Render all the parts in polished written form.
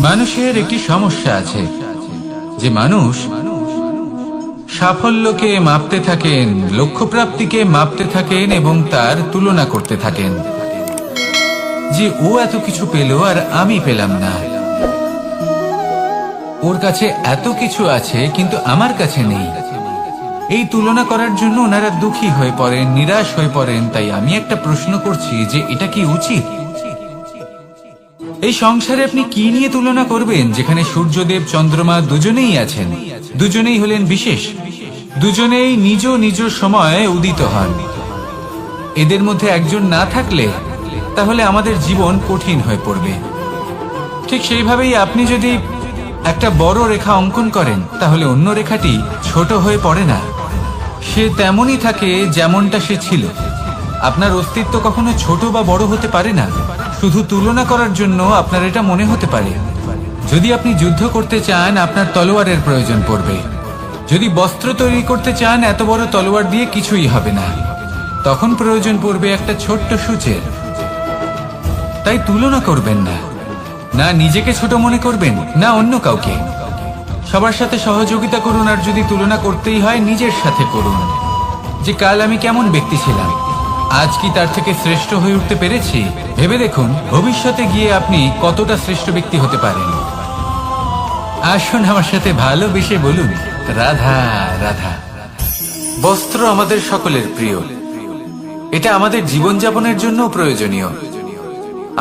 মানুষের একটি সমস্যা আছে যে মানুষ সাফল্যকে মাপতে থাকেন, লক্ষ্যপ্রাপ্তিকে মাপতে থাকেন এবং তার তুলনা করতে থাকেন যে ও এত কিছু পেল আর আমি পেলাম না, ওর কাছে এত কিছু আছে কিন্তু আমার কাছে নেই। এই তুলনা করার জন্য ওনারা দুঃখী হয়ে পড়েন, নিরাশ হয়ে পড়েন। তাই আমি একটা প্রশ্ন করছি যে এটা কি উচিত? এই সংসারে আপনি কি নিয়ে তুলনা করবেন, যেখানে সূর্যদেব চন্দ্রমা দুজনেই আছেন, দুজনেই হলেন বিশেষ, দুজনেই নিজ নিজ সময়ে উদিত হন। এদের মধ্যে একজন না থাকলে তাহলে আমাদের জীবন কঠিন হয়ে পড়বে। ঠিক সেইভাবেই আপনি যদি একটা বড় রেখা অঙ্কন করেন তাহলে অন্য রেখাটি ছোট হয়ে পড়ে না, সে তেমনই থাকে যেমনটা সে ছিল। আপনার অস্তিত্ব কখনো ছোট বা বড় হতে পারে না, শুধু তুলনা করার জন্য আপনার এটা মনে হতে পারে। যদি আপনি যুদ্ধ করতে চান আপনার তলোয়ারের প্রয়োজন পড়বে, যদি বস্ত্র তৈরি করতে চান এত বড় তলোয়ার দিয়ে কিছুই হবে না, তখন প্রয়োজন পড়বে একটা ছোট্ট সূচের। তাই তুলনা করবেন না, না নিজেকে ছোট মনে করবেন না অন্য কাউকে। সবার সাথে সহযোগিতা করুন, আর যদি তুলনা করতেই হয় নিজের সাথে করুন, যে কাল আমি কেমন ব্যক্তি ছিলাম, আজ কি তার থেকে শ্রেষ্ঠ হয়ে উঠতে পেরেছি। ভেবে দেখুন ভবিষ্যতে গিয়ে আপনি কতটা শ্রেষ্ঠ ব্যক্তি হতে পারেন। আসুন আমার সাথে ভালোবেসে বলুন রাধা রাধা। বস্ত্র আমাদের সকলের প্রিয়, এটা আমাদের জীবনযাপনের জন্য প্রয়োজনীয়।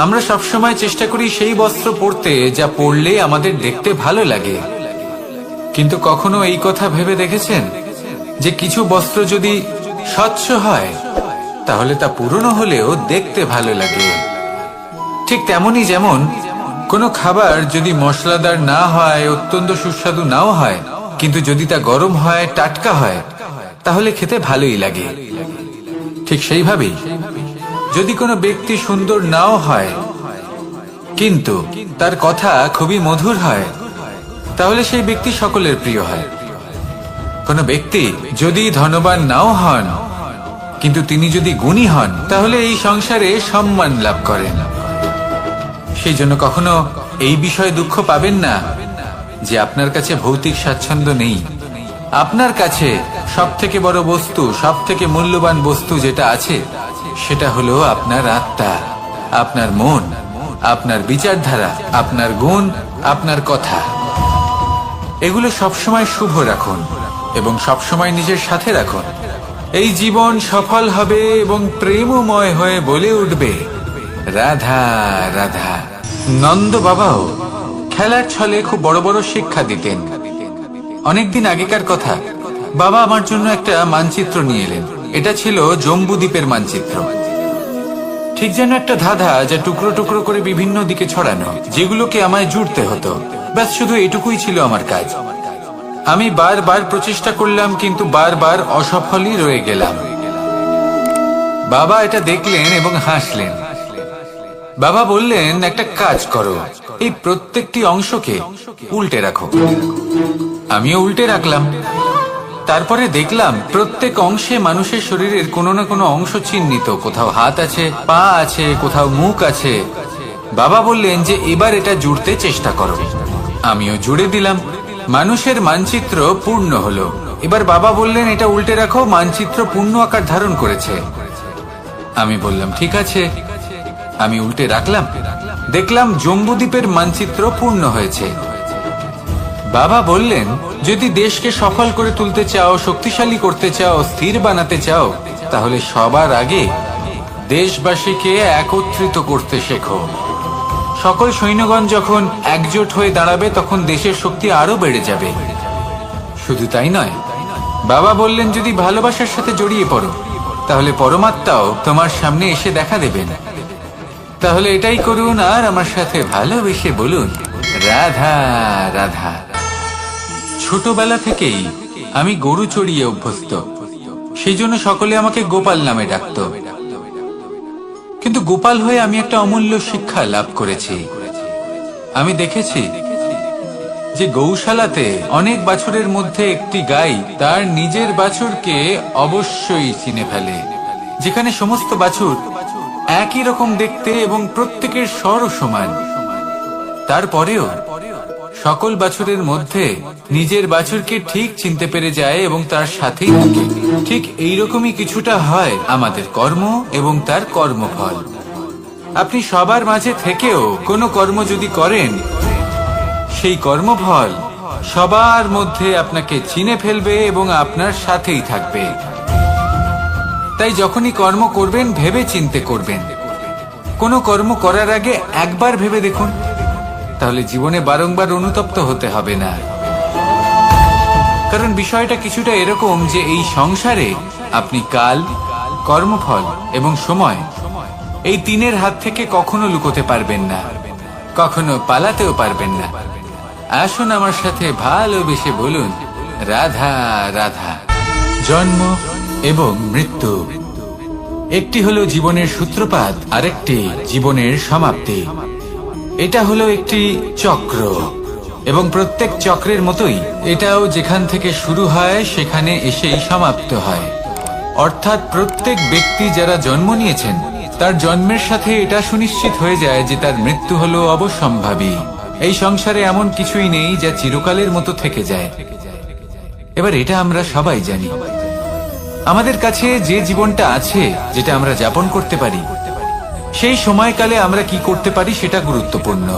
আমরা সবসময় চেষ্টা করি সেই বস্ত্র পরতে যা পরলে আমাদের দেখতে ভালো লাগে। কিন্তু কখনো এই কথা ভেবে দেখেছেন যে কিছু বস্ত্র যদি স্বচ্ছ হয় তাহলে তা পুরনো হলেও দেখতে ভালো লাগে? ঠিক তেমনি যেমন কোনো খাবার যদি মশলাদার না হয়, অত্যন্ত সুস্বাদু নাও হয়, কিন্তু যদি তা গরম হয়, টাটকা হয়, তাহলে খেতে ভালোই লাগে। ঠিক সেইভাবেই যদি কোনো ব্যক্তি সুন্দর নাও হয় কিন্তু তার কথা খুবই মধুর হয়, তাহলে সেই ব্যক্তি সকলের প্রিয় হয়। কোনো ব্যক্তি যদি ধনবান নাও হন কিন্তু তিনি যদি গুণী হন, তাহলে এই সংসারে সম্মান লাভ করেন। সেই জন্য কখনো এই বিষয়ে দুঃখ পাবেন না যে আপনার কাছে ভৌতিক স্বাচ্ছন্দ্য নেই। আপনার কাছে সব থেকে বড় বস্তু, সব থেকে মূল্যবান বস্তু যেটা আছে সেটা হলো আপনার আত্মা, আপনার মন, আপনার বিচারধারা, আপনার গুণ, আপনার কথা। এগুলো সবসময় শুভ রাখুন এবং সবসময় নিজের সাথে রাখুন। এই জীবন সফল হবে এবং প্রেমময় হয়ে বলে উঠবে রাধা রাধা। নন্দ বাবাও খেলার ছলে খুব বড় বড় শিক্ষা দিতেন। অনেকদিন আগেকার কথা, বাবা আমার জন্য একটা মানচিত্র নিয়ে এলেন। এটা ছিল জম্বু দ্বীপের মানচিত্র, ঠিক যেন একটা ধাঁধা যা টুকরো টুকরো করে বিভিন্ন দিকে ছড়ানো, যেগুলোকে আমায় জুড়তে হতো। ব্যাস শুধু এটুকুই ছিল আমার কাজ। আমি বারবার প্রচেষ্টা করলাম কিন্তু বারবার অসফলই রয়ে গেলাম। বাবা এটা দেখলেন এবং হাসলেন। বাবা বললেন, একটা কাজ করো, এই প্রত্যেকটি অংশকে উল্টে রাখো। আমিও উল্টে রাখলাম। তারপরে দেখলাম প্রত্যেক অংশে মানুষের শরীরের কোনো না কোনো অংশ চিহ্নিত। কোথাও হাত আছে, পা আছে, কোথাও মুখ আছে। বাবা বললেন যে এবার এটা জুড়তে চেষ্টা করো। আমিও জুড়ে দিলাম। মানুষের মানচিত্র পূর্ণ হলো। এবার বাবা বললেন এটা উল্টে রাখো, মানচিত্র পূর্ণ আকার ধারণ করেছে। আমি বললাম ঠিক আছে। আমি উল্টে রাখলাম, দেখলাম জম্বুদ্বীপের মানচিত্র পূর্ণ হয়েছে। বাবা বললেন, যদি দেশকে সফল করে তুলতে চাও, শক্তিশালী করতে চাও, স্থির বানাতে চাও, তাহলে সবার আগে দেশবাসীকে একত্রিত করতে শেখো। সকল সৈন্যগণ যখন একজোট হয়ে দাঁড়াবে তখন দেশের শক্তি আরো বেড়ে যাবে। শুধু তাই নয়, বাবা বললেন যদি ভালোবাসার সাথে জড়িয়ে পড়ো তাহলে পরমাত্মাও তোমার সামনে এসে দেখা দেবেন। তাহলে এটাই করুন আর আমার সাথে ভালোবেসে বলুন রাধা রাধা। ছোটবেলা থেকেই আমি গরু চড়িয়ে অভ্যস্ত, সেই জন্য সকলে আমাকে গোপাল নামে ডাকতো। কিন্তু গোপাল হয়ে আমি একটা অমূল্য শিক্ষা লাভ করেছি। আমি দেখেছি যে গৌশালাতে অনেক বাছুরের মধ্যে একটি গাই তার নিজের বাছুরকে অবশ্যই চিনে ফেলে। যেখানে সমস্ত বাছুর একই রকম দেখতে এবং প্রত্যেকের স্বরও সমান, তারপরেও সকল বাছুরের মধ্যে নিজের বাছুরকে ঠিক চিনতে পেরে যায় এবং তার সাথেই থাকে। ঠিক এইরকমই কিছুটা হয় আমাদের কর্ম এবং তার কর্মফল। আপনি সবার মাঝে থেকেও কোনো কর্ম যদি করেন, সেই কর্মফল সবার মধ্যে আপনাকে চিনে ফেলবে এবং আপনার সাথেই থাকবে। তাই যখনই কর্ম করবেন ভেবে চিন্তে করবেন। কোনো কর্ম করার আগে একবার ভেবে দেখুন, তাহলে জীবনে বারংবার অনুতপ্ত হতে হবে না। কারণ বিষয়টা কিছুটা এরকম যে এই সংসারে আপনি কাল, কর্মফল এবং সময়, এই তিনের হাত থেকে কখনো লুকোতে পারবেন না, কখনো পালাতেও পারবেন না। আসুন আমার সাথে ভালোবেসে বলুন, রাধা রাধা। জন্ম এবং মৃত্যু, একটি হলো জীবনের সূত্রপাত, আরেকটি জীবনের সমাপ্তি। এটা হলো একটি চক্র এবং প্রত্যেক চক্রের মতোই এটাও যেখান থেকে শুরু হয় সেখানে এসেই সমাপ্ত হয়। অর্থাৎ প্রত্যেক ব্যক্তি যারা জন্ম নিয়েছেন তার জন্মের সাথে এটা সুনিশ্চিত হয়ে যায় যে তার মৃত্যু হলো অবশ্যম্ভাবী। এই সংসারে এমন কিছুই নেই যা চিরকালের মতো থেকে যায়। এবার এটা আমরা সবাই জানি। আমাদের কাছে যে জীবনটা আছে, যেটা আমরা যাপন করতে পারি, সেই সময়কালে আমরা কি করতে পারি সেটা গুরুত্বপূর্ণ।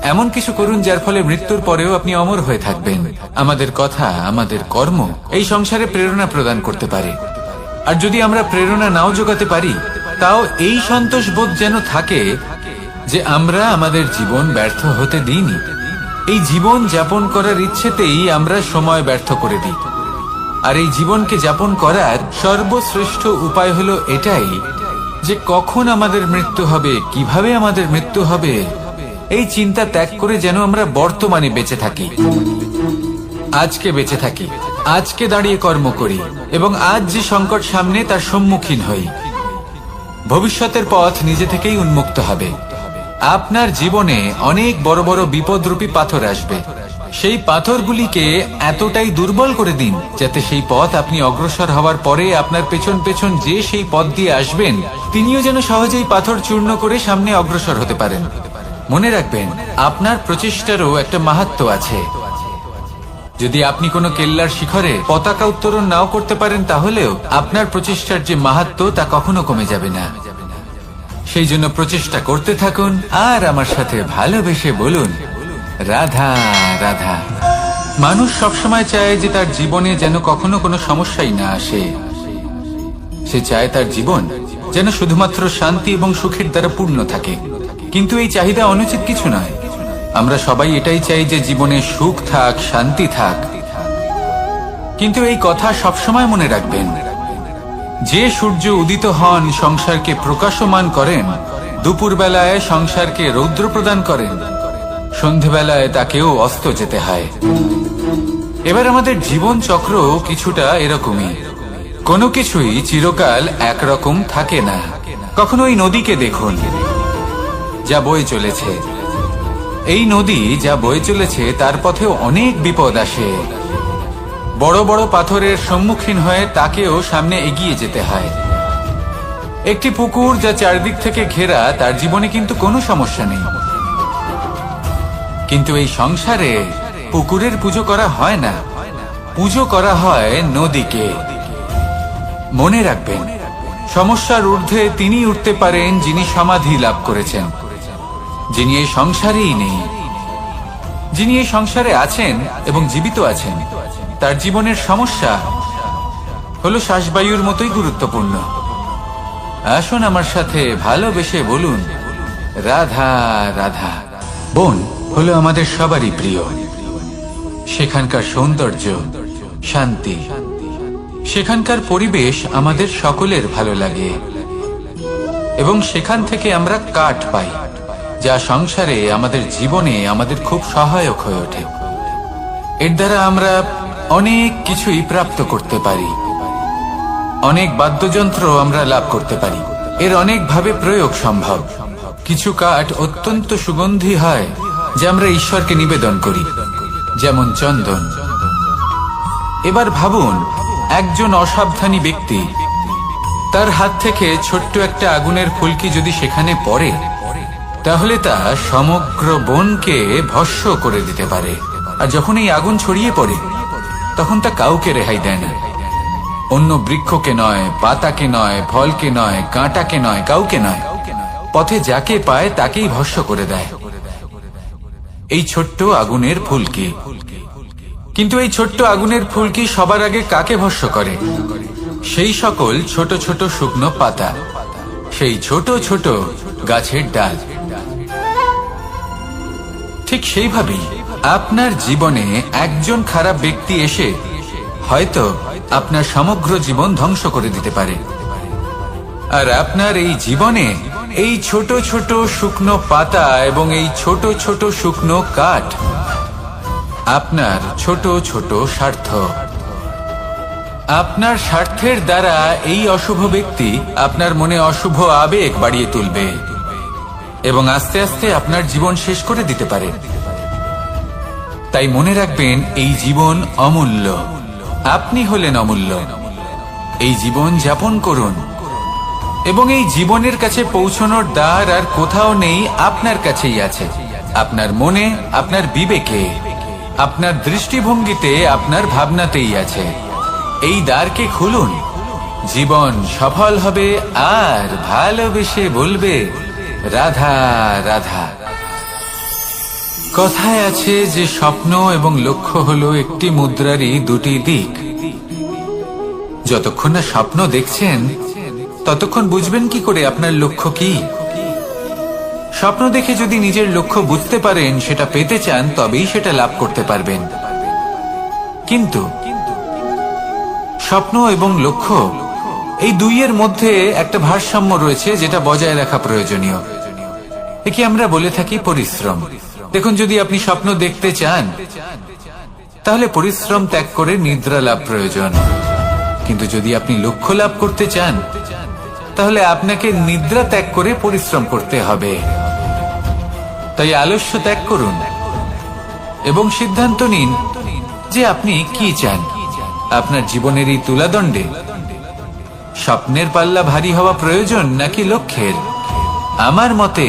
এমন কিছু করুন যার ফলে মৃত্যুর পরেও আপনি অমর হয়ে থাকবেন। আমাদের কথা, আমাদের কর্ম এই সংসারে প্রেরণা প্রদান করতে পারে। আর যদি আমরা প্রেরণা নাও জোগাতে পারি, তাও এই সন্তোষ বোধ যেন থাকে যে আমরা আমাদের জীবন ব্যর্থ হতে দিইনি। এই জীবন যাপন করার ইচ্ছেতেই আমরা সময় ব্যর্থ করে দিই। আর এই জীবনকে যাপন করার সর্বশ্রেষ্ঠ উপায় হলো এটাই যে কখন আমাদের মৃত্যু হবে, কিভাবে আমাদের মৃত্যু হবে, এই চিন্তা ত্যাগ করে যেন আমরা বর্তমানে বেঁচে থাকি, আজকে বেঁচে থাকি, আজকে দাঁড়িয়ে কর্ম করি এবং আজ যে সংকট সামনে তার সম্মুখীন হই। ভবিষ্যতের পথ নিজে থেকেই উন্মুক্ত হবে। আপনার জীবনে অনেক বড় বড় বিপদরূপী পাথর আসবে। সেই পাথরগুলিকে এতটাই দুর্বল করে দিন যাতে সেই পথ আপনি অগ্রসর হওয়ার পরে আপনার পেছন পেছন যে সেই পথ দিয়ে আসবেন তিনিও যেন সহজেই পাথর চূর্ণ করে সামনে অগ্রসর হতে পারেন। মনে রাখবেন, আপনার প্রচেষ্টারও একটা মাহাত্ম্য আছে। যদি আপনি কোনো কেল্লার শিখরে পতাকা উত্তোলন নাও করতে পারেন, তাহলেও আপনার প্রচেষ্টার যে মাহাত্ম্য তা কখনো কমে যাবে না। সেই জন্য প্রচেষ্টা করতে থাকুন আর আমার সাথে ভালোবেসে বলুন, রাধা রাধা। মানুষ সবসময় চায় যে তার জীবনে যেন কখনো কোনো সমস্যাই না আসে। সে চায় তার জীবন যেন শুধুমাত্র শান্তি এবং সুখের দ্বারা পূর্ণ থাকে। কিন্তু এই চাহিদা অনুচিত কিছু নয়। আমরা সবাই এটাই চাই যে জীবনে সুখ থাক, শান্তি থাক। কিন্তু এই কথা সবসময় মনে রাখবেন, যে সূর্য উদিত হন সংসারকে প্রকাশমান করেন, দুপুরবেলায় সংসারকে রৌদ্র প্রদান করেন, সন্ধেবেলায় তাকেও অস্ত যেতে হয়। এবার আমাদের জীবন চক্র কিছুটা এরকমই। কোনো কিছুই চিরকাল একরকম থাকে না। কখনো এই নদীকে দেখুন যা বয়ে চলেছে। এই নদী যা বয়ে চলেছে তার পথেও অনেক বিপদ আসে। বড় বড় পাথরের সম্মুখীন হয়ে তাকেও সামনে এগিয়ে যেতে হয়। একটি পুকুর যা চারদিক থেকে ঘেরা, তার জীবনে কিন্তু কোনো সমস্যা নেই। কিন্তু এই সংসারে পুকুরের পুজো করা হয় না, পুজো করা হয় নদীকে। মনে রাখবেন, সমস্যার ঊর্ধ্বে তিনি উঠতে পারেন যিনি সমাধি লাভ করেছেন, যিনি এই সংসারেই নেই। যিনি এই সংসারে আছেন এবং জীবিত আছেন, তার জীবনের সমস্যা হলো শ্বাসবায়ুর মতোই গুরুত্বপূর্ণ। আসুন আমার সাথে ভালোবেসে বলুন, রাধা রাধা। বন হলো আমাদের সবারই প্রিয়। সেখানকার সৌন্দর্য, শান্তি, সেখানকার পরিবেশ আমাদের সকলের ভালো লাগে এবং সেখান থেকে আমরা কাঠ পাই, যা সংসারে আমাদের জীবনে আমাদের খুব সহায়ক হয়ে ওঠে। এর দ্বারা আমরা অনেক কিছুই প্রাপ্ত করতে পারি। অনেক বাদ্যযন্ত্র আমরা লাভ করতে পারি। এর অনেক ভাবে প্রয়োগ সম্ভব। কিছু কাঠ অত্যন্ত সুগন্ধি হয় যা আমরা ঈশ্বরকে নিবেদন করি, যেমন চন্দন। এবার ভাবুন, একজন অসাবধানী ব্যক্তি, তার হাত থেকে ছোট্ট একটা আগুনের ফুলকি যদি সেখানে পড়ে, তাহলে তা সমগ্র বনকে ভস্ম করে দিতে পারে। আর যখন এই আগুন ছড়িয়ে পড়ে তখন তা কাউকে রেহাই দেয় না। অন্য বৃক্ষকে নয়, পাতাকে নয়, ফলকে নয়, কাঁটাকে নয়, কাউকে নয়, পথে যাকে পায় তাকেই ভস্ম করে দেয়। এই ছোট্ট আগুনের ফুলকি। কিন্তু এই ছোট্ট আগুনের ফুলকি সবার আগে কাকে ভস্ম করে? সেই সকল ছোট ছোট শুকনো পাতা, সেই ছোট ছোট গাছের ডাল। ঠিক সেইভাবেই আপনার জীবনে একজন খারাপ ব্যক্তি এসে হয়তো আপনার সমগ্র জীবন ধ্বংস করে দিতে পারে। আর আপনার এই জীবনে এই ছোট ছোট শুকনো পাতা এবং এই ছোট ছোট শুকনো কাঠ আপনার ছোট ছোট স্বার্থ। আপনার স্বার্থের দ্বারা এই অশুভ ব্যক্তি আপনার মনে অশুভ আবেগ বাড়িয়ে তুলবে এবং আস্তে আস্তে আপনার জীবন শেষ করে দিতে পারে। তাই মনে রাখবেন, এই জীবন অমূল্য। আপনি হলেন অমূল্য। এই জীবন যাপন করুন এবং এই জীবনের কাছে পৌঁছানোর দ্বার আর কোথাও নেই, আপনার কাছেই আছে। আপনার মনে, আপনার বিবেকে, আপনার দৃষ্টিভঙ্গিতে, আপনার ভাবনাতেই আছে। এই দ্বারকে খুলুন। জীবন সফল হবে আর ভালোবেসে বলবে, রাধা রাধা। কথায় আছে যে স্বপ্ন এবং লক্ষ্য হলো একটি মুদ্রারই দুটি দিক। যতক্ষণ না স্বপ্ন দেখছেন ততক্ষণ বুঝবেন কি করে আপনার লক্ষ্য কি? স্বপ্ন দেখে যদি নিজের লক্ষ্য বুঝতে পারেন, সেটা পেতে চান, তবেই সেটা লাভ করতে পারবেন। কিন্তু স্বপ্ন এবং লক্ষ্য এই দুইয়ের মধ্যে একটা ভারসাম্য রয়েছে, যেটা বজায় রাখা প্রয়োজনীয়। একে আমরা বলে থাকি পরিশ্রম। দেখুন, যদি আপনি স্বপ্ন দেখতে চান তাহলে পরিশ্রম ত্যাগ করে নিদ্রা লাভ প্রয়োজন। কিন্তু যদি আপনি লক্ষ্য লাভ করতে চান তাহলে আপনাকে নিদ্রা ত্যাগ করে পরিশ্রম করতে হবে। তাই আলস্য ত্যাগ করুন এবং সিদ্ধান্ত নিন যে আপনি কি চান। আপনার জীবনের এই তুলাদণ্ডে স্বপ্নের পাল্লা ভারী হওয়া প্রয়োজন নাকি লক্ষ্যের? আমার মতে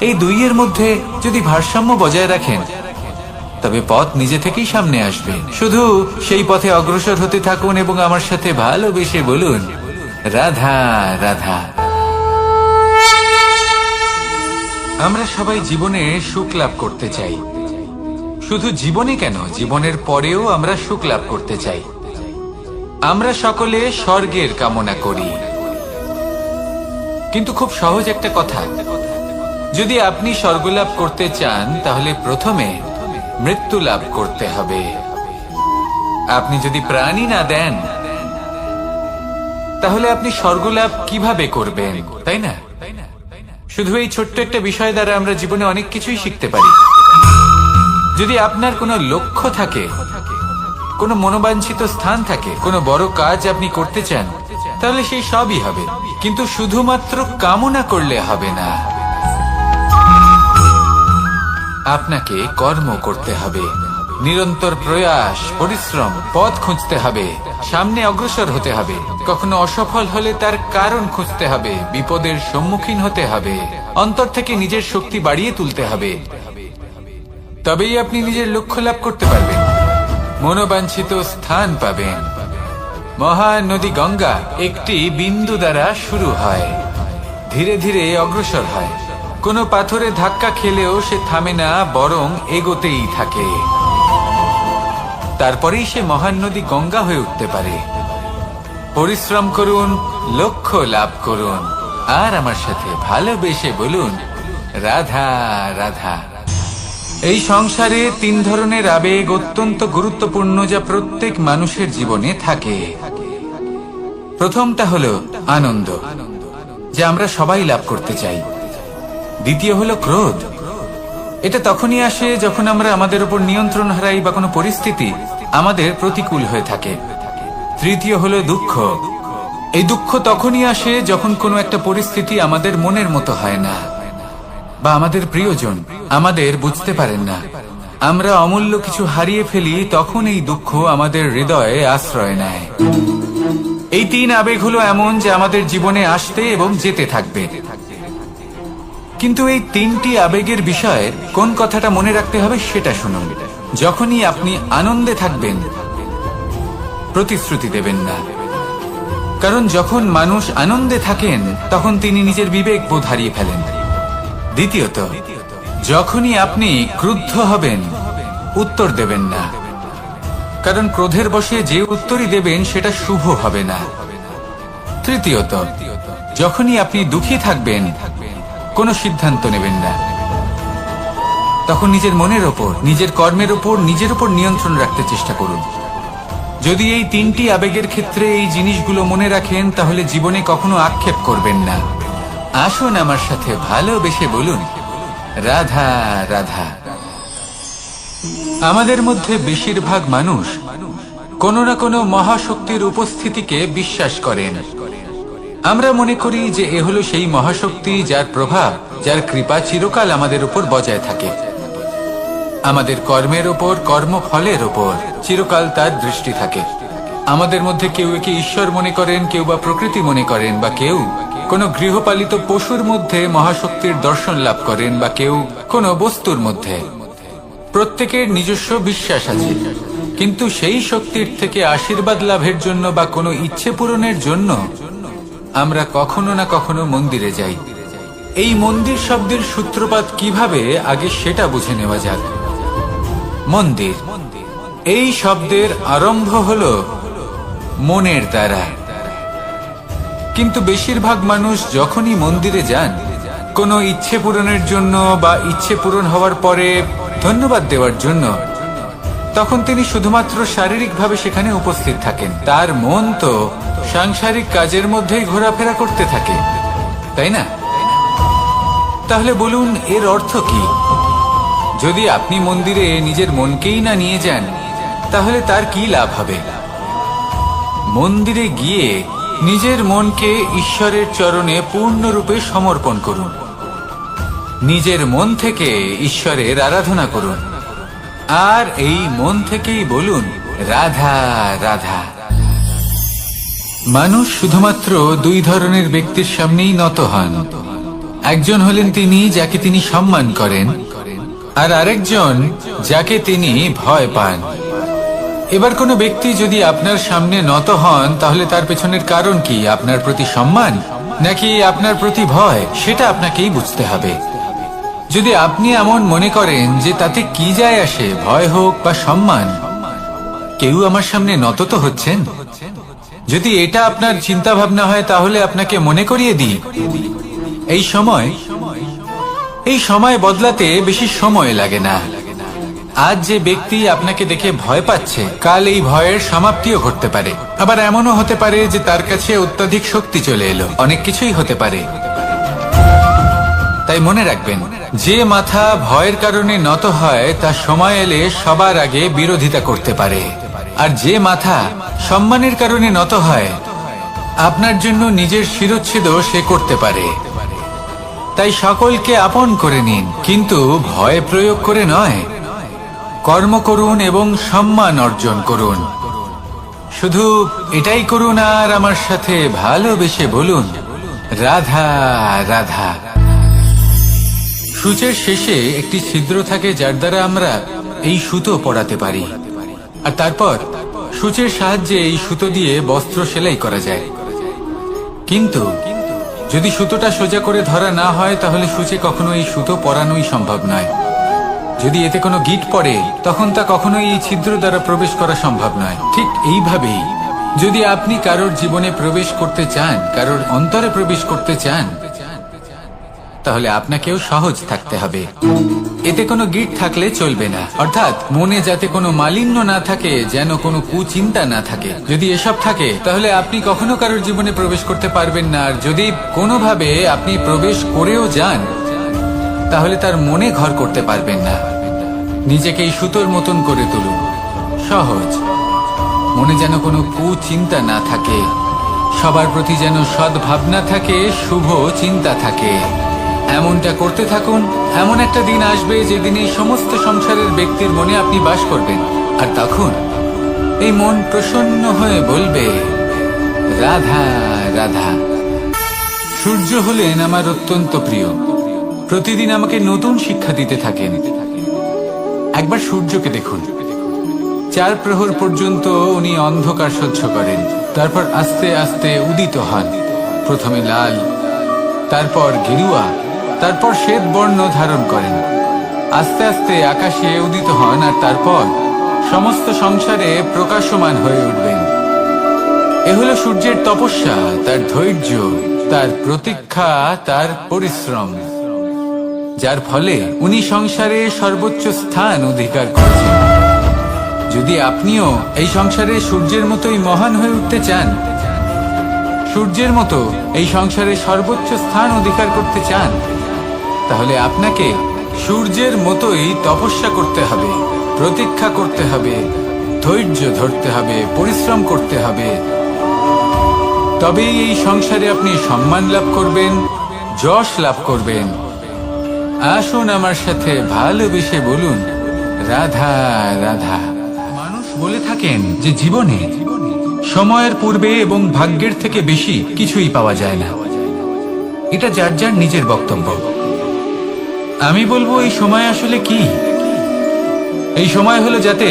এই দুইয়ের মধ্যে যদি ভারসাম্য বজায় রাখেন তবে পথ নিজে থেকেই সামনে আসবে। শুধু সেই পথে অগ্রসর হতে থাকুন এবং আমার সাথে ভালোবেসে বলুন, রাধা রাধা। আমরা সবাই জীবনে সুখ লাভ করতে চাই। শুধু জীবনে কেন, জীবনের পরেও আমরা সুখ লাভ করতে চাই। আমরা সকলে স্বর্গের কামনা করি। কিন্তু খুব সহজ একটা কথা, যদি আপনি স্বর্গ লাভ করতে চান তাহলে প্রথমে মৃত্যু লাভ করতে হবে। আপনি যদি প্রাণই না দেন তাহলে আপনি স্বর্গ লাভ কিভাবে করবেন, তাই না? শুধু এই ছোট্ট একটা বিষয় দ্বারা আমরা জীবনে অনেক কিছুই শিখতে পারি। যদি আপনার কোনো লক্ষ্য থাকে, কোনো মনোবাঞ্ছিত স্থান থাকে, কোনো বড় কাজ আপনি করতে চান, তাহলে সেই সবই হবে। কিন্তু শুধুমাত্র কামনা করলে হবে না, আপনাকে কর্ম করতে হবে। নিরন্তর প্রয়াস, পরিশ্রম, পথ খুঁজতে হবে, সামনে অগ্রসর হতে হবে। কখনো অসফল হলে তার কারণ খুঁজতে হবে, বিপদের সম্মুখীন হতে হবে, অন্তর থেকে নিজের শক্তি বাড়িয়ে তুলতে হবে। তবেই আপনি নিজের লক্ষ্য লাভ করতে পারবেন, মনোবাঞ্ছিত স্থান পাবেন। মহানদী গঙ্গা একটি বিন্দু দ্বারা শুরু হয়, ধীরে ধীরে অগ্রসর হয়। কোনো পাথরে ধাক্কা খেলেও সে থামে না, বরং এগোতেই থাকে। তারপরেই সে মহান নদী গঙ্গা হয়ে উঠতে পারে। পরিশ্রম করুন, লক্ষ্য লাভ করুন, আর আমার সাথে ভালোবেসে বলুন, রাধা রাধা। এই সংসারে তিন ধরনের আবেগ অত্যন্ত গুরুত্বপূর্ণ, যা প্রত্যেক মানুষের জীবনে থাকে। প্রথমটা হলো আনন্দ, যা আমরা সবাই লাভ করতে চাই। দ্বিতীয় হলো ক্রোধ। এটা তখনই আসে যখন আমরা আমাদের উপর নিয়ন্ত্রণ হারাই বা কোনো পরিস্থিতি আমাদের প্রতিকূল হয়ে থাকে। তৃতীয় হলো দুঃখ। এই দুঃখ তখনই আসে যখন কোনো একটা পরিস্থিতি আমাদের মনের মতো হয় না, বা আমাদের প্রিয়জন আমাদের বুঝতে পারেন না। আমরা অমূল্য কিছু হারিয়ে ফেলি, তখন এই দুঃখ আমাদের হৃদয়ে আশ্রয় নেয়। এই তিন আবেগ হলো এমন যে আমাদের জীবনে আসতে এবং যেতে থাকবে। কিন্তু এই তিনটি আবেগের বিষয়ে কোন কথাটা মনে রাখতে হবে সেটা শুনুন। যখনই আপনি আনন্দে থাকবেন, প্রতিশ্রুতি দেবেন না, কারণ যখন মানুষ আনন্দে থাকেন তখন তিনি নিজের বিবেক বোধ হারিয়ে ফেলেন। দ্বিতীয়ত, যখনই আপনি ক্রুদ্ধ হবেন, উত্তর দেবেন না, কারণ ক্রোধের বশে যে উত্তরই দেবেন সেটা শুভ হবে না। তৃতীয়ত, যখনই আপনি দুঃখী থাকবেন, কোনো সিদ্ধান্ত নেবেন না, তখন নিজের মনের ওপর, নিজের কর্মের ওপর, নিজের ওপর নিয়ন্ত্রণ রাখতে চেষ্টা করুন। যদি এই তিনটি আবেগের ক্ষেত্রে এই জিনিসগুলো মনে রাখেন, তাহলে জীবনে কখনো আক্ষেপ করবেন না। আসুন আমার সাথে ভালোবেসে বলুন, রাধা রাধা। আমাদের মধ্যে বেশিরভাগ মানুষ কোনো না কোনো মহাশক্তির উপস্থিতিকে বিশ্বাস করেন। আমরা মনে করি যে এ হলো সেই মহাশক্তি যার প্রভাব, যার কৃপা চিরকাল আমাদের উপর বজায় থাকে। আমাদের কর্মের ওপর, কর্মফলের ওপর চিরকাল তার দৃষ্টি থাকে। আমাদের মধ্যে কেউ একে ঈশ্বর মনে করেন, কেউ বা প্রকৃতি মনে করেন, বা কেউ কোনো গৃহপালিত পশুর মধ্যে মহাশক্তির দর্শন লাভ করেন, বা কেউ কোনো বস্তুর মধ্যে। প্রত্যেকের নিজস্ব বিশ্বাস আছে, কিন্তু সেই শক্তির থেকে আশীর্বাদ লাভের জন্য বা কোনো ইচ্ছে পূরণের জন্য আমরা কখনো না কখনো মন্দিরে যাই। এই মন্দির শব্দের সূত্রপাত কিভাবে, আগে সেটা বুঝে নেওয়া যাক। মন্দির, এই শব্দের আরম্ভ হলো মনের দ্বারা। কিন্তু বেশিরভাগ মানুষ যখনই মন্দিরে যান কোনো ইচ্ছে পূরণের জন্য বা ইচ্ছে পূরণ হওয়ার পরে ধন্যবাদ দেওয়ার জন্য, তখন তিনি শুধুমাত্র শারীরিকভাবে সেখানে উপস্থিত থাকেন। তার মন তো সাংসারিক কাজের মধ্যেই ঘোরাফেরা করতে থাকে, তাই না? তাহলে বলুন, এর অর্থ কি? যদি আপনি মন্দিরে নিজের মনকেই না নিয়ে যান, তাহলে তার কি লাভ হবে? মন্দিরে গিয়ে নিজের মনকে ঈশ্বরের চরণে পূর্ণরূপে সমর্পণ করুন। নিজের মন থেকে ঈশ্বরের আরাধনা করুন, আর এই মন থেকেই বলুন, রাধা রাধা। মানুষ শুধুমাত্র দুই ধরনের ব্যক্তির সামনেই নত হন। একজন হলেন তিনি যাকে তিনি সম্মান করেন, আর আরেকজন যাকে তিনি ভয় পান। এবার কোনো ব্যক্তি যদি আপনার সামনে নত হন, তাহলে তার পেছনের কারণ কি? আপনার প্রতি সম্মান নাকি আপনার প্রতি ভয়? সেটা আপনাকেই বুঝতে হবে। যদি আপনি এমন মনে করেন যে তাতে কি যায় আসে, ভয় হোক বা সম্মান, কেউ আমার সামনে নত তো হচ্ছেন, যদি এটা আপনার চিন্তা ভাবনা হয়, তাহলে আপনাকে মনে করিয়ে দিই, এই সময় বদলাতে বেশি সময় লাগে না। আজ যে ব্যক্তি আপনাকে দেখে ভয় পাচ্ছে, কাল এই ভয়ের সমাপ্তিও ঘটতে পারে। আবার এমনও হতে পারে যে তার কাছে অত্যাধিক শক্তি চলে এলো। অনেক কিছুই হতে পারে। তাই মনে রাখবেন, যে মাথা ভয়ের কারণে নত হয় তা সময় এলে সবার আগে বিরোধিতা করতে পারে, আর যে মাথা সম্মানের কারণে নত হয় আপনার জন্য নিজের শিরচ্ছেদও সে করতে পারে। তাই সকলকে আপন করে নিন, কিন্তু ভয় প্রয়োগ করে নয়। কর্ম করুন এবং সম্মান অর্জন করুন। শুধু এটাই করুন, আর আমার সাথে ভালোবেসে বলুন, রাধা রাধা। সূচের শেষে একটি ছিদ্র থাকে, যার দ্বারা আমরা এই সুতো পরাতে পারি, আর তারপর সূচের সাহায্যে এই সুতো দিয়ে বস্ত্র সেলাই করা যায়। কিন্তু যদি সুতোটা সোজা করে ধরা না হয়, তাহলে সূচে কখনো এই সুতো পরানোই সম্ভব নয়। যদি এতে কোনো গিঁট পড়ে, তখন তা কখনোই এই ছিদ্র দ্বারা প্রবেশ করা সম্ভব নয়। ঠিক এইভাবেই যদি আপনি কারোর জীবনে প্রবেশ করতে চান, কারোর অন্তরে প্রবেশ করতে চান, তাহলে আপনাকেও সহজ থাকতে হবে। এতে কোনো গিঁট থাকলে চলবে না, অর্থাৎ মনে যাতে কোনো মালিন্য না থাকে, যেন কোনো কুচিন্তা না থাকে। যদি এসব থাকে, তাহলে আপনি কখনো কারোর জীবনে প্রবেশ করতে পারবেন না। আর যদি কোনোভাবে আপনি প্রবেশ করেও যান, তাহলে তার মনে ঘর করতে পারবেন না। নিজেকে এই সুতোর মতন করে তুলুন, সহজ। মনে যেন কোনো কুচিন্তা না থাকে, সবার প্রতি যেন সদ্ভাবনা থাকে, শুভ চিন্তা থাকে। এমনটা করতে থাকুন। এমন একটা দিন আসবে যেদিন এই সমস্ত সংসারের ব্যক্তির মনে আপনি বাস করবেন, আর তখন এই মন প্রসন্ন হয়ে বলবে, রাধা রাধা। সূর্য হলেন আমার অত্যন্ত প্রিয়। প্রতিদিন আমাকে নতুন শিক্ষা দিতে থাকেন। একবার সূর্যকে দেখুন, 4 প্রহর পর্যন্ত উনি অন্ধকার সহ্য করেন, তারপর আস্তে আস্তে উদিত হন। প্রথমে লাল, তারপর গেরুয়া, তারপর শ্বেত বর্ণ ধারণ করেন। আস্তে আস্তে আকাশে উদিত হন আর তারপর সমস্ত সংসারে প্রকাশমান হয়ে উঠবেন। এ হলো সূর্যের তপস্যা, তার ধৈর্য, তার প্রতীক্ষা, তার পরিশ্রম, যার ফলে উনি সংসারে সর্বোচ্চ স্থান অধিকার করেছেন। যদি আপনিও এই সংসারে সূর্যের মতোই মহান হয়ে উঠতে চান, সূর্যের মতো এই সংসারে সর্বোচ্চ স্থান অধিকার করতে চান, তাহলে আপনাকে সূর্যের মতোই তপস্যা করতে হবে, প্রতীক্ষা করতে হবে, ধৈর্য ধরতে হবে, পরিশ্রম করতে হবে। তবেই এই সংসারে আপনি সম্মান লাভ করবেন, যশ লাভ করবেন। আসুন আমার সাথে ভালোবেসে বলুন, রাধা রাধা। মানুষ বলে থাকেন যে জীবনে সময়ের পূর্বে এবং ভাগ্যের থেকে বেশি কিছুই পাওয়া যায় না। এটা যার যার নিজের বক্তব্য। আমি বলবো এই সময় আসলে কি? এই সময় হলো যাতে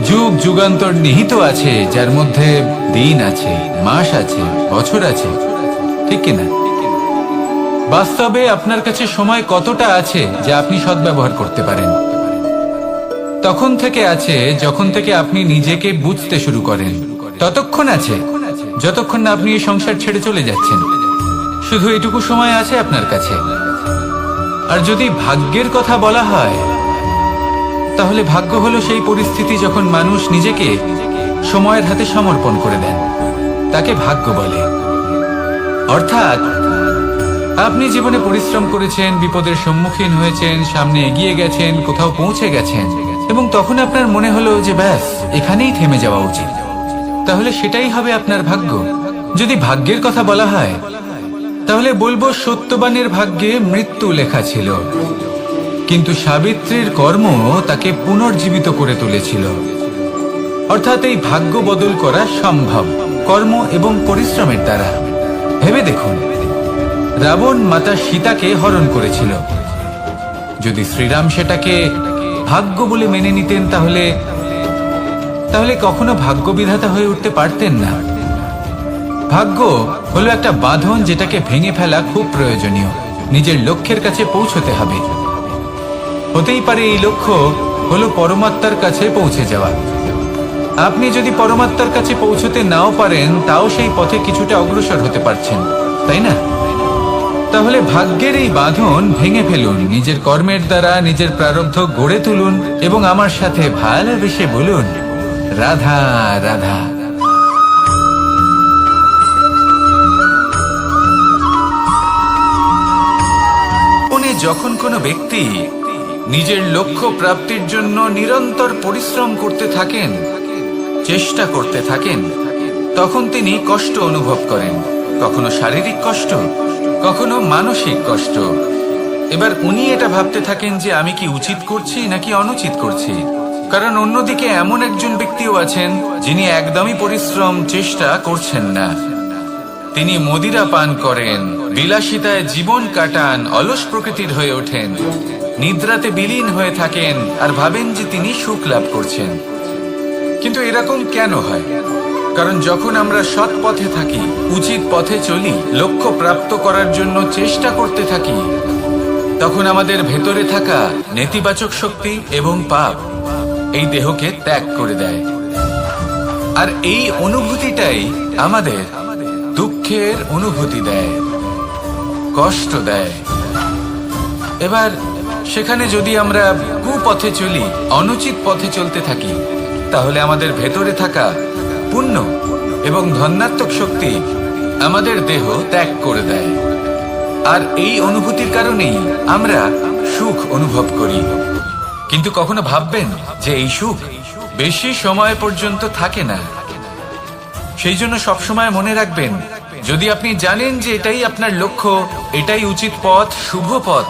যুগ যুগান্তর নিহিত আছে, যার মধ্যে দিন আছে, মাস আছে, বছর আছে, ঠিক কিনা? বাস্তবে আপনার কাছে সময় কতটা আছে যা আপনি সদ্ব্যবহার করতে পারেন? তখন থেকে আছে যখন থেকে আপনি নিজেকে বুঝতে শুরু করেন। ততক্ষণ আছে যতক্ষণ না আপনি এই সংসার ছেড়ে চলে যাচ্ছেন। শুধু এটুকু সময় আছে আপনার কাছে। আর যদি ভাগ্যের কথা বলা হয়, তাহলে ভাগ্য হলো সেই পরিস্থিতি যখন মানুষ নিজেকে সময়ের হাতে সমর্পণ করে দেন, তাকে ভাগ্য বলে। অর্থাৎ আপনি জীবনে পরিশ্রম করেছেন, বিপদের সম্মুখীন হয়েছেন, সামনে এগিয়ে গেছেন, কোথাও পৌঁছে গেছেন, এবং তখন আপনার মনে হলো যে ব্যাস এখানেই থেমে যাওয়া উচিত। তাহলে সেটাই হবে আপনার ভাগ্য। যদি ভাগ্যের কথা বলা হয়, তাহলে বলবো সত্যবানের ভাগ্যে মৃত্যু লেখা ছিল, কিন্তু সাবিত্রীর কর্ম তাকে পুনর্জীবিত করে তুলেছিল। অর্থাৎ এই ভাগ্য বদল করা সম্ভব কর্ম এবং পরিশ্রমের দ্বারা। ভেবে দেখুন, রাবণ মাতা সীতাকে হরণ করেছিল। যদি শ্রীরাম সেটাকে ভাগ্য বলে মেনে নিতেন, তাহলে কখনো ভাগ্য বিধাতা হয়ে উঠতে পারতেন না। ভাগ্য হলো একটা বাঁধন, যেটাকে ভেঙে ফেলা খুব প্রয়োজনীয়। নিজের লক্ষ্যের কাছে পৌঁছতে হবে। হতেই পারে এই লক্ষ্য হলো পরমাত্মার কাছে পৌঁছে যাওয়া। আপনি যদি পরমাত্মার কাছে পৌঁছতে নাও পারেন, তাও সেই পথে কিছুটা অগ্রসর হতে পারছেন, তাই না? তাহলে ভাগ্যের এই বাঁধন ভেঙে ফেলুন, নিজের কর্মের দ্বারা নিজের প্রারব্ধ গড়ে তুলুন এবং আমার সাথে ভালোবেসে বলুন, রাধা রাধা। যখন কোনো ব্যক্তি নিজের লক্ষ্য প্রাপ্তির জন্য নিরন্তর পরিশ্রম করতে থাকেন, চেষ্টা করতে থাকেন, তখন তিনি কষ্ট অনুভব করেন। কখনো শারীরিক কষ্ট, কখনো মানসিক কষ্ট। এবার উনি এটা ভাবতে থাকেন যে আমি কি উচিত করছি নাকি অনুচিত করছি। কারণ অন্যদিকে এমন একজন ব্যক্তিও আছেন যিনি একদমই পরিশ্রম চেষ্টা করছেন না। তিনি মদিরা পান করেন, বিলাসিতায় জীবন কাটান, অলস প্রকৃতির হয়ে ওঠেন, নিদ্রাতে বিলীন হয়ে থাকেন আর ভাবেন যে তিনি সুখ লাভ করছেন। কিন্তু এরকম কেন হয়? কারণ যখন আমরা সৎ পথে থাকি, উচিত পথে চলি, লক্ষ্য প্রাপ্ত করার জন্য চেষ্টা করতে থাকি, তখন আমাদের ভেতরে থাকা নেতিবাচক শক্তি এবং পাপ এই দেহকে ত্যাগ করে দেয়। আর এই অনুভূতিটাই আমাদের দুঃখের অনুভূতি দেয়, কষ্ট দেয়। এবার সেখানে যদি আমরা কুপথে চলি, অনুচিত পথে চলতে থাকি, তাহলে আমাদের ভেতরে থাকা পুণ্য এবং ধনাত্মক শক্তি আমাদের দেহ ত্যাগ করে দেয়। আর এই অনুভূতির কারণেই আমরা সুখ অনুভব করি। কিন্তু কখনো ভাববেন যে এই সুখ বেশি সময় পর্যন্ত থাকে না। সেই জন্য সবসময় মনে রাখবেন, যদি আপনি জানেন যে এটাই আপনার লক্ষ্য, এটাই উচিত পথ, শুভ পথ,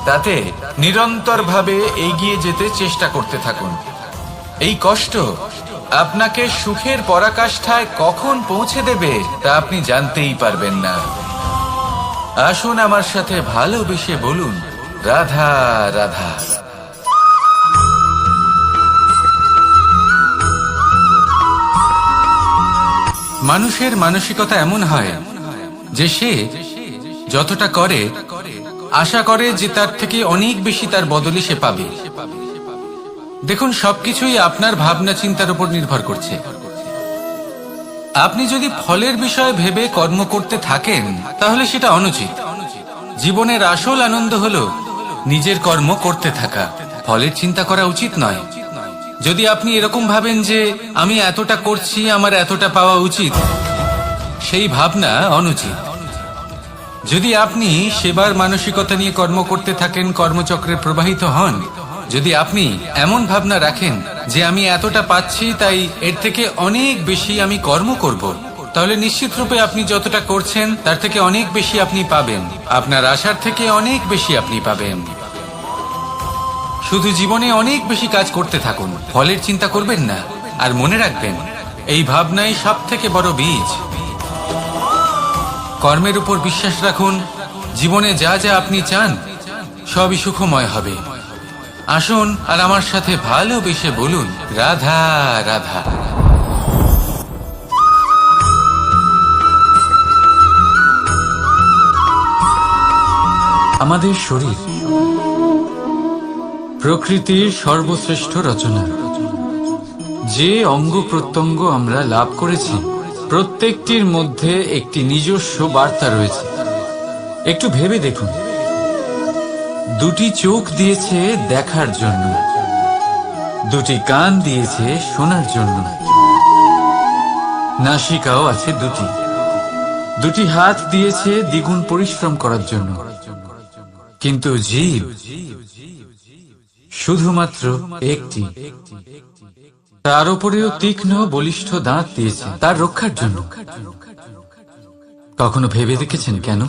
তাতে নিরন্তরভাবে এগিয়ে যেতে চেষ্টা করতে থাকুন। এই কষ্ট আপনাকে সুখের পরাকাষ্ঠায় কখন পৌঁছে দেবে তা আপনি জানতেই পারবেন না। আসুন আমার সাথে ভালোবেসে বলুন, রাধা রাধা। মানুষের মানসিকতা এমন হয় যে সে যতটা করে আশা করে যে তার থেকে অনেক বেশি তার বদলে সে পাবে। দেখুন, সবকিছুই আপনার ভাবনা চিন্তার উপর নির্ভর করছে। আপনি যদি ফলের বিষয়ে ভেবে কর্ম করতে থাকেন তাহলে সেটা অনুচিত। জীবনের আসল আনন্দ হলো নিজের কর্ম করতে থাকা, ফলের চিন্তা করা উচিত নয়। যদি আপনি এরকম ভাবেন যে আমি এতটা করছি, আমার এতটা পাওয়া উচিত, সেই ভাবনা অনুচিত। যদি আপনি সেবার মানসিকতা নিয়ে কর্ম করতে থাকেন, কর্মচক্রে প্রবাহিত হন, যদি আপনি এমন ভাবনা রাখেন যে আমি এতটা পাচ্ছি তাই এর থেকে অনেক বেশি আমি কর্ম করব, তাহলে নিশ্চিত রূপে আপনি যতটা করছেন তার থেকে অনেক বেশি আপনি পাবেন। আপনার আশার থেকে অনেক বেশি আপনি পাবেন। শুধু জীবনে অনেক বেশি কাজ করতে থাকুন, ফলের চিন্তা করবেন না। আর মনে রাখবেন, এই ভাবনাই সব থেকে বড় বীজ। কর্মের উপর বিশ্বাস রাখুন। জীবনে যা যা আপনি চান সবই সুখময় হবে। আসুন আর আমার সাথে ভালোবেসে বলুন রাধা রাধা। আমাদের শরীর প্রকৃতির সর্বশ্রেষ্ঠ রচনা। যে অঙ্গ প্রত্যঙ্গ আমরা লাভ করেছি প্রত্যেকটির মধ্যে একটি নিজস্ব বার্তা রয়েছে। একটু ভেবে দেখুন, দুটি চোখ দিয়েছে দেখার জন্য, দুটি কান দিয়েছে শোনার জন্য, নাসিকাও আছে দুটি, দুটি হাত দিয়েছে দ্বিগুণ পরিশ্রম করার জন্য। কিন্তু জীব শুধুমাত্র একটি। তার উপরেও তীক্ষ্ণ বলিষ্ঠ দাঁত দিয়েছে তার রক্ষার জন্য। কখনো ভেবে দেখেছেন কেন?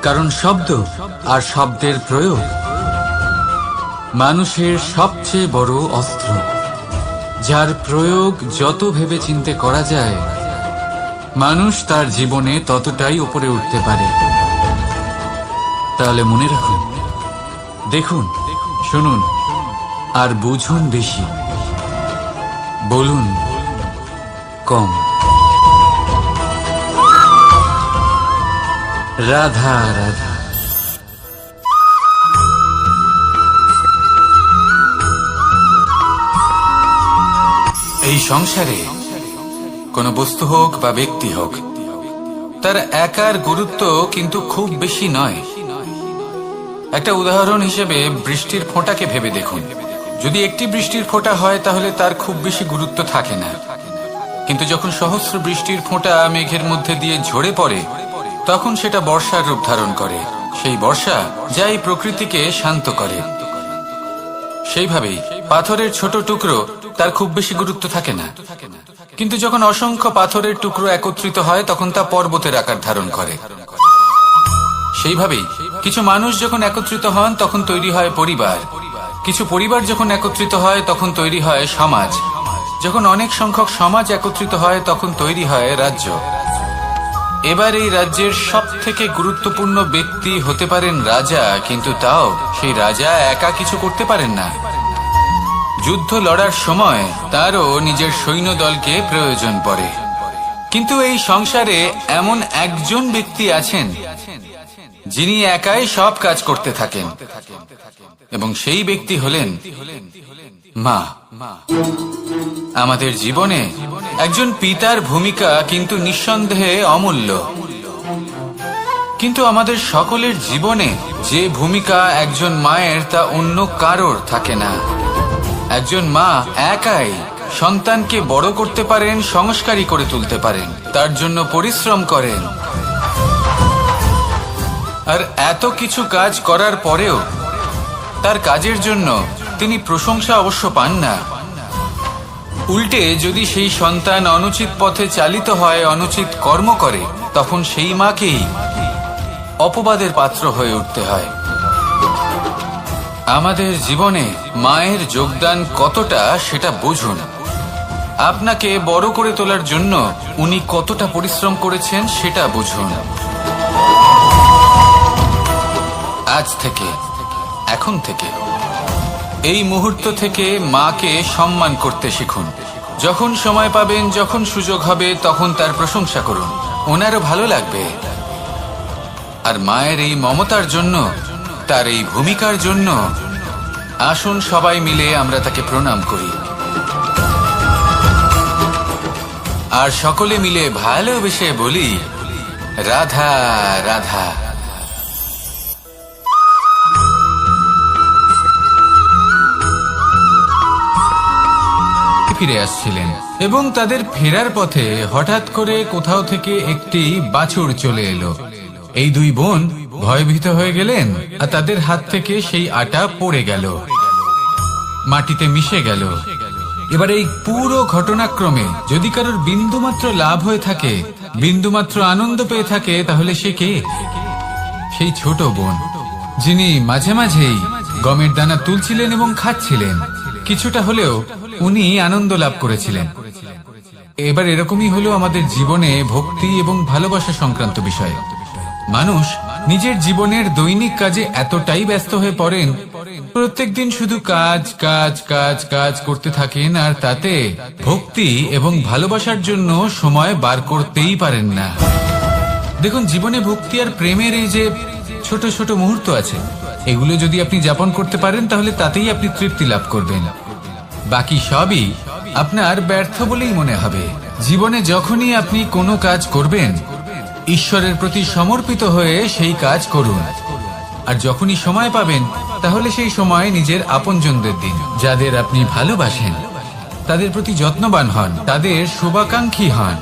কারণ শব্দ আর শব্দের প্রয়োগ মানুষের সবচেয়ে বড় অস্ত্র, যার প্রয়োগ যত ভেবে চিন্তে করা যায় মানুষ তার জীবনে ততটাই উপরে উঠতে পারে। তাহলে মনে রাখুন, দেখুন, শুনুন আর বুঝুন বেশি, বলুন কম। রাধা রাধা। এই সংসারে কোনো বস্তু হোক বা ব্যক্তি হোক, তার একার গুরুত্ব কিন্তু খুব বেশি নয়। একটা উদাহরণ হিসেবে বৃষ্টির ফোঁটাকে ভেবে দেখুন। যদি একটি বৃষ্টির ফোঁটা হয় তাহলে তার খুব বেশি গুরুত্ব থাকে না, কিন্তু যখন সহস্র বৃষ্টির ফোঁটা মেঘের মধ্যে দিয়ে ঝরে পড়ে তখন সেটা বর্ষার রূপ ধারণ করে। সেই বর্ষা যাই প্রকৃতিকে শান্ত করে। সেইভাবেই পাথরের ছোট টুকরো, তার খুব বেশি গুরুত্ব থাকে না, কিন্তু যখন অসংখ্য পাথরের টুকরো একত্রিত হয় তখন তা পর্বতের আকার ধারণ করে। সেইভাবেই কিছু মানুষ যখন একত্রিত হন তখন তৈরি হয় পরিবার, কিছু পরিবার যখন একত্রিত হয় তখন তৈরি হয় সমাজ, যখন অনেক সংখ্যক সমাজ একত্রিত হয় তখন তৈরি হয় রাজ্য। এবার এই রাজ্যের সব থেকে গুরুত্বপূর্ণ ব্যক্তি হতে পারেন রাজা, কিন্তু তাও সেই রাজা একা কিছু করতে পারেন না। যুদ্ধ লড়ার সময় তারও নিজের সৈন্যদলকে প্রয়োজন পড়ে। কিন্তু এই সংসারে এমন একজন ব্যক্তি আছেন যিনি একাই সব কাজ করতে থাকেন, এবং সেই ব্যক্তি হলেন মা। আমাদের জীবনে একজন পিতার ভূমিকা কিন্তু নিঃসন্দেহে অমূল্য, কিন্তু আমাদের সকলের জীবনে যে ভূমিকা একজন মায়ের তা অন্য কারোর থাকে না। একজন মা একাই সন্তানকে বড় করতে পারেন, সংস্কারী করে তুলতে পারেন, তার জন্য পরিশ্রম করেন। আর এত কিছু কাজ করার পরেও তার কাজের জন্য তিনি প্রশংসা অবশ্য পান না। উল্টে যদি সেই সন্তান অনুচিত পথে চালিত হয়, অনুচিত কর্ম করে, তখন সেই মাকেই অপবাদের পাত্র হয়ে উঠতে হয়। আমাদের জীবনে মায়ের যোগদান কতটা সেটা বুঝুন। আপনাকে বড় করে তোলার জন্য উনি কতটা পরিশ্রম করেছেন সেটা বুঝুন। আজ থেকে, এখন থেকে, এই মুহূর্ত থেকে মাকে সম্মান করতে শিখুন। যখন সময় পাবেন, যখন সুযোগ হবে, তখন তার প্রশংসা করুন, ওনারও ভালো লাগবে। আর মায়ের এই মমতার জন্য, তার এই ভূমিকার জন্য আসুন সবাই মিলে আমরা তাকে প্রণাম করি, আর সকলে মিলে ভালোবেসে বলি, রাধা রাধা। ফিরে আসছিলেন এবং তাদের ফেরার পথে হঠাৎ করে কোথাও থেকে একটি বাছুর চলে এলো। এই দুই বোন ভয়ভীত হয়ে গেলেন, আর তাদের হাত থেকে সেই আটা পড়ে গেল, মাটিতে মিশে গেল। এবার এই পুরো ঘটনাক্রমে যদি কারোর বিন্দুমাত্র লাভ হয়ে থাকে, বিন্দুমাত্র আনন্দ পেয়ে থাকে, তাহলে সে কে? সেই ছোট বোন, যিনি মাঝে মাঝেই গমের দানা তুলছিলেন এবং খাচ্ছিলেন। কিছুটা হলেও উনি আনন্দ লাভ করেছিলেন। এবার এরকমই হলো আমাদের জীবনে ভক্তি এবং ভালোবাসা সংক্রান্ত বিষয়। মানুষ নিজের জীবনের দৈনিক কাজে এতটাই ব্যস্ত হয়ে পড়েন, প্রত্যেকদিন শুধু কাজ কাজ কাজ কাজ করতে থাকেন, আর তাতে ভক্তি এবং ভালোবাসার জন্য সময় বার করতেই পারেন না। দেখুন, জীবনে ভক্তি আর প্রেমের এই যে ছোট ছোট মুহূর্ত আছে, এগুলো যদি আপনি যাপন করতে পারেন, তাহলে তাতেই আপনি তৃপ্তি লাভ করবেন। বাকি সবই আপনার ব্যর্থ বলেই মনে হবে। জীবনে যখনই আপনি কোনো কাজ করবেন, ঈশ্বরের প্রতি সমর্পিত হয়ে সেই কাজ করুন। আর যখনই সময় পাবেন, তাহলে সেই সময় নিজের আপনজনদের দিন, যাদের আপনি ভালোবাসেন, তাদের প্রতি যত্নবান হন, তাদের শুভাকাঙ্ক্ষী হন।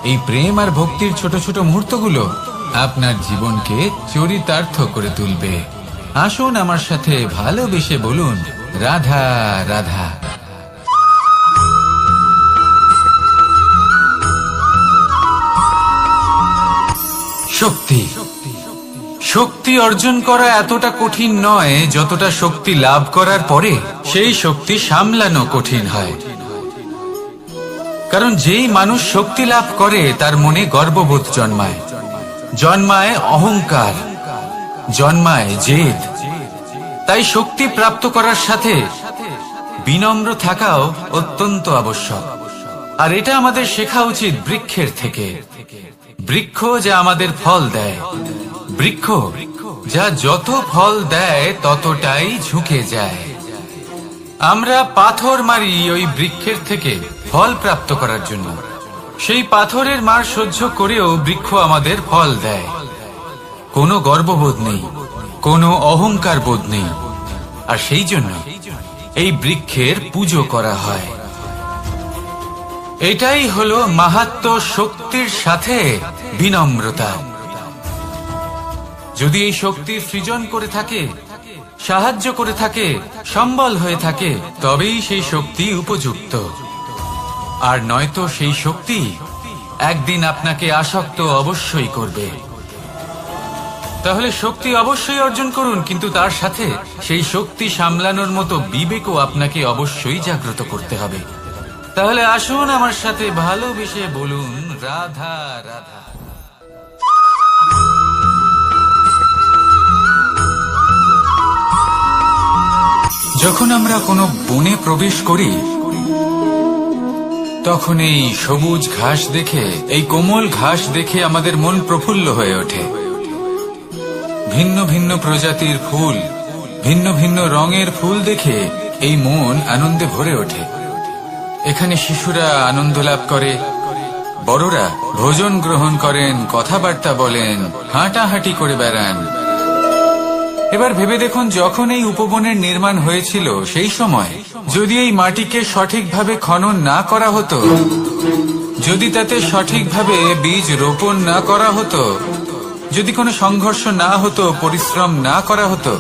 এই প্রেম আর ভক্তির ছোট ছোট মুহূর্তগুলো আপনার জীবনকে চরিতার্থ করে তুলবে। আসুন আমার সাথে ভালোবেসে বলুন, রাধা রাধা। শক্তি, শক্তি অর্জন করা এতটা কঠিন নয় যতটা শক্তি লাভ করার পরে সেই শক্তি সামলানো কঠিন হয়। কারণ যেই মানুষ শক্তি লাভ করে, তার মনে গর্ববোধ জন্মায়, জন্মায় অহংকার, জন্মায় জেদ। তাই শক্তি প্রাপ্ত করার সাথে বিনম্র থাকাও অত্যন্ত আবশ্যক। আর এটা আমাদের শেখা উচিত বৃক্ষের থেকে। বৃক্ষ যা আমাদের ফল দেয়, বৃক্ষ যা যত ফল দেয় ততটাই ঝুঁকে যায়। আমরা পাথর মারি ওই বৃক্ষের থেকে ফল প্রাপ্ত করার জন্য। সেই পাথরের মার সহ্য করেও বৃক্ষ আমাদের ফল দেয়। কোনো গর্ববোধ নেই, কোনো অহংকার বোধ নেই, আর সেই জন্য এই বৃক্ষের পুজো করা হয়। এটাই হলো মাহাত্ম্য, শক্তির সাথে বিনম্রতা। যদি এই শক্তি সৃজন করে থাকে, সাহায্য করে থাকে, সম্বল হয়ে থাকে, তবেই সেই শক্তি উপযুক্ত। আর নয়তো সেই শক্তি একদিন আপনাকে আসক্ত অবশ্যই করবে। তাহলে শক্তি অবশ্যই অর্জন করুন, কিন্তু তার সাথে সেই শক্তি সামলানোর মতো বিবেকও আপনাকে অবশ্যই জাগ্রত করতে হবে। তাহলে আসুন আমার সাথে ভালোবেসে বলুন, রাধা রাধা। যখন আমরা কোনো বনে প্রবেশ করি, তখন এই সবুজ ঘাস দেখে, এই কোমল ঘাস দেখে আমাদের মন প্রফুল্ল হয়ে ওঠে। ভিন্ন ভিন্ন প্রজাতির ফুল, ভিন্ন ভিন্ন রঙের ফুল দেখে এই মন আনন্দে ভরে ওঠে। এখানে শিশুরা আনন্দ লাভ করে, বড়রা ভোজন গ্রহণ করেন, কথাবার্তা বলেন, হাঁটাহাঁটি করে বেড়ান। এবার ভেবে দেখুন, যখন এই উপবনের নির্মাণ হয়েছিল, সেই সময় যদি এই মাটিকে সঠিকভাবে খনন না করা হতো, যদি তাতে সঠিকভাবে বীজ রোপণ না করা হতো, যদি কোনো সংঘর্ষ না হতো, পরিশ্রম না করা হতো,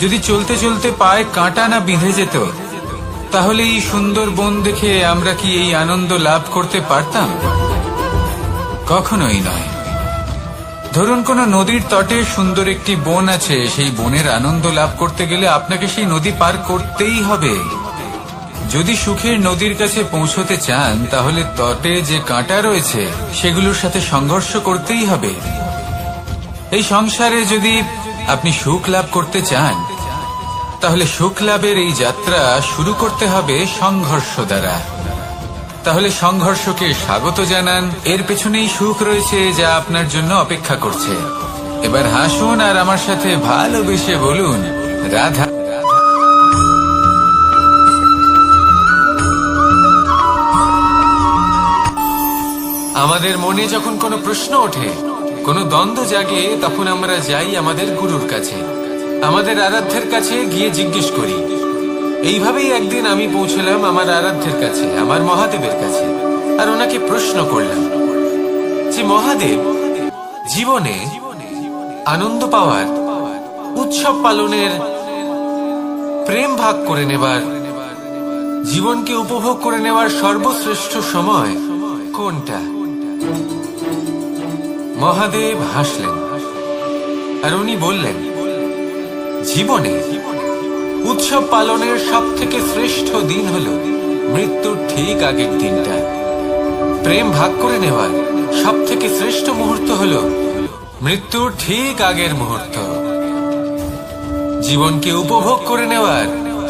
যদি চলতে চলতে পায়ে কাঁটা না বিঁধে যেত, তাহলে এই সুন্দর বন দেখে আমরা কি এই আনন্দ লাভ করতে পারতাম? কখনোই নয়। ধরুন কোনো নদীর তটে সুন্দর একটি বন আছে, সেই বনের আনন্দ লাভ করতে গেলে আপনাকে সেই নদী পার করতেই হবে। যদি সুখের নদীর কাছে পৌঁছতে চান, তাহলে তটে যে কাঁটা রয়েছে সেগুলোর সাথে সংঘর্ষ করতেই হবে। এই সংসারে যদি আপনি সুখ লাভ করতে চান, তাহলে সুখ লাভের এই যাত্রা শুরু করতে হবে সংঘর্ষ দ্বারা। তাহলে সংঘর্ষকে স্বাগত জানান, এর পেছনেই সুখ রয়েছে যা আপনার জন্য অপেক্ষা করছে। এবার হাসুন আর আমার সাথে ভালোবেসে বলুন, রাধা। আমাদের মনে যখন কোনো প্রশ্ন ওঠে, কোনো দ্বন্দ্ব জাগে, তখন আমরা যাই আমাদের গুরুর কাছে, আমাদের আরাধ্যের কাছে গিয়ে জিজ্ঞেস করি। এইভাবেই একদিন আমি পৌঁছলাম আমার আরাধ্যের কাছে, আমার মহাদেবের কাছে, আর ওনাকে প্রশ্ন করলাম যে মহাদেব, জীবনে আনন্দ পাওয়ার, উৎসব পালনের, প্রেম ভাগ করে নেবার, জীবনকে উপভোগ করে নেওয়ার সর্বশ্রেষ্ঠ সময় কোনটা? মহাদেব হাসলেন আর উনি বললেন, জীবনে উৎসব পালনের সব থেকে শ্রেষ্ঠ দিন হলো মৃত্যুর ঠিক আগের দিনটা। প্রেম ভাগ করে নেওয়ার সব থেকে শ্রেষ্ঠ মুহূর্ত হলো মৃত্যুর ঠিক আগের মুহূর্ত। জীবনকে উপভোগ করে নেওয়ার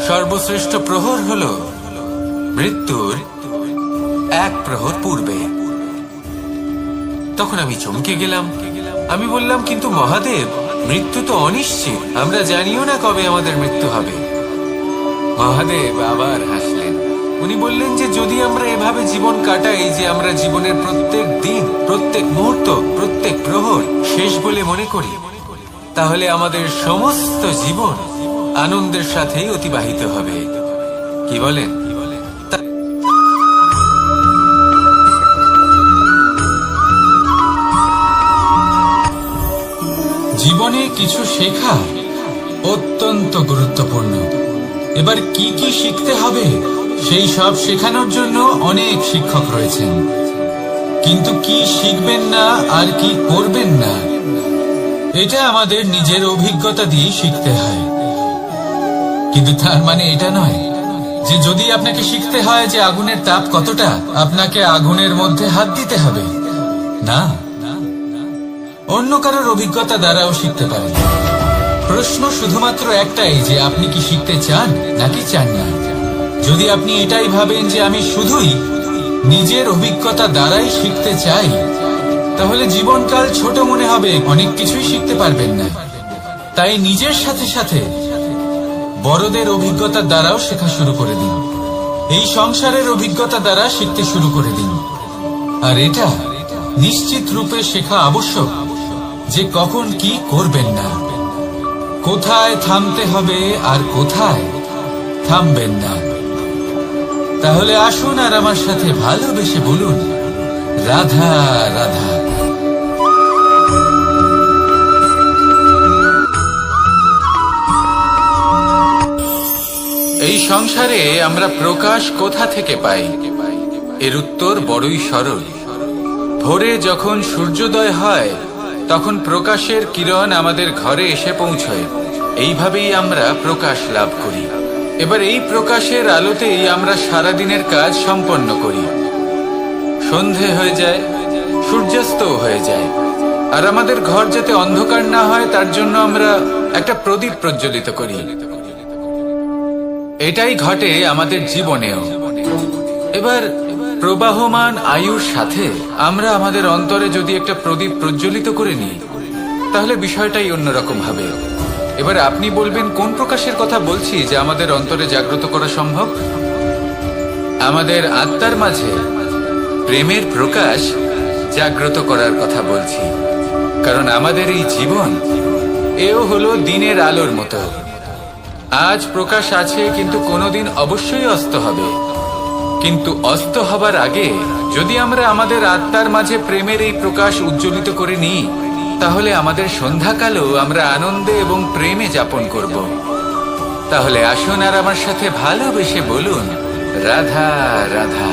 সর্বশ্রেষ্ঠ প্রহর হলো মৃত্যুর এক প্রহর পূর্বে। তখন আমি চমকে গেলাম। আমি বললাম, কিন্তু মহাদেব, মৃত্যু তো অনিশ্চিত, আমরা জানিও না কবে আমাদের মৃত্যু হবে। মহাদেব আবার হাসলেন। উনি বললেন যে যদি আমরা এভাবে জীবন কাটাই যে আমরা জীবনের প্রত্যেক দিন, প্রত্যেক মুহূর্ত, প্রত্যেক প্রহর শেষ বলে মনে করি, তাহলে আমাদের সমস্ত জীবন আনন্দের সাথেই অতিবাহিত হবে। কি বলেন? জীবনে কিছু শেখা অত্যন্ত গুরুত্বপূর্ণ। এবার কি কি শিখতে হবে সেই সব শেখানোর জন্য অনেক শিক্ষক রয়েছেন, কিন্তু কি শিখবেন না আর কি করবেন না, এটা আমাদের নিজের অভিজ্ঞতা দিয়ে শিখতে হয়। কিন্তু তার মানে এটা নয় যে যদি আপনাকে শিখতে হয় যে আগুনের তাপ কতটা, আপনাকে আগুনের মধ্যে হাত দিতে হবে। না, অন্য কারোর অভিজ্ঞতা দ্বারাও শিখতে পারেন। প্রশ্ন শুধুমাত্র একটাই যে আপনি কি শিখতে চান নাকি চান না। যদি আপনি এটাই ভাবেন যে আমি শুধুই নিজের অভিজ্ঞতা দ্বারাই শিখতে চাই, তাহলে জীবনকাল ছোট মনে হবে, অনেক কিছুই শিখতে পারবেন না। তাই নিজের সাথে সাথে বড়দের অভিজ্ঞতা দ্বারাও শেখা শুরু করে দিন। এই সংসারের অভিজ্ঞতা দ্বারা শিখতে শুরু করে দিন। আর এটা নিশ্চিত রূপে শেখা আবশ্যক যে কখন কি করবেন না, কোথায় থামতে হবে আর কোথায় থামবেন না। তাহলে আসুন আর আমার সাথে ভালোবেসে বলুন, রাধা রাধা। এই সংসারে আমরা প্রকাশ কোথা থেকে পাই? এর উত্তর বড়ই সরল। ভোরে যখন সূর্যোদয় হয় তখন প্রকাশের কিরণ আমাদের ঘরে এসে পৌঁছয়। এইভাবেই আমরা প্রকাশ লাভ করি। এবার এই প্রকাশের আলোতেই আমরা সারাদিনের কাজ সম্পন্ন করি। সন্ধে হয়ে যায়, সূর্যাস্ত হয়ে যায়, আর আমাদের ঘর যাতে অন্ধকার না হয় তার জন্য আমরা একটা প্রদীপ প্রজ্বলিত করি। এটাই ঘটে আমাদের জীবনেও। এবার প্রবাহমান আয়ুর সাথে আমরা আমাদের অন্তরে যদি একটা প্রদীপ প্রজ্বলিত করে নিই, তাহলে বিষয়টাই অন্যরকম হবে। এবার আপনি বলবেন, কোন প্রকাশের কথা বলছি যা আমাদের অন্তরে জাগ্রত করা সম্ভব? আমাদের আত্মার মাঝে প্রেমের প্রকাশ জাগ্রত করার কথা বলছি। কারণ আমাদের এই জীবন এও হলো দিনের আলোর মতো। আজ প্রকাশ আছে, কিন্তু কোনোদিন অবশ্যই অস্ত হবে। কিন্তু অস্ত হবার আগে যদি আমরা আমাদের আত্মার মাঝে প্রেমের এই প্রকাশ উজ্জ্বলিত করে নিই, তাহলে আমাদের সন্ধ্যাকালও আমরা আনন্দে এবং প্রেমে যাপন করব। তাহলে আসুন আর আমার সাথে ভালোবেসে বলুন, রাধা রাধা।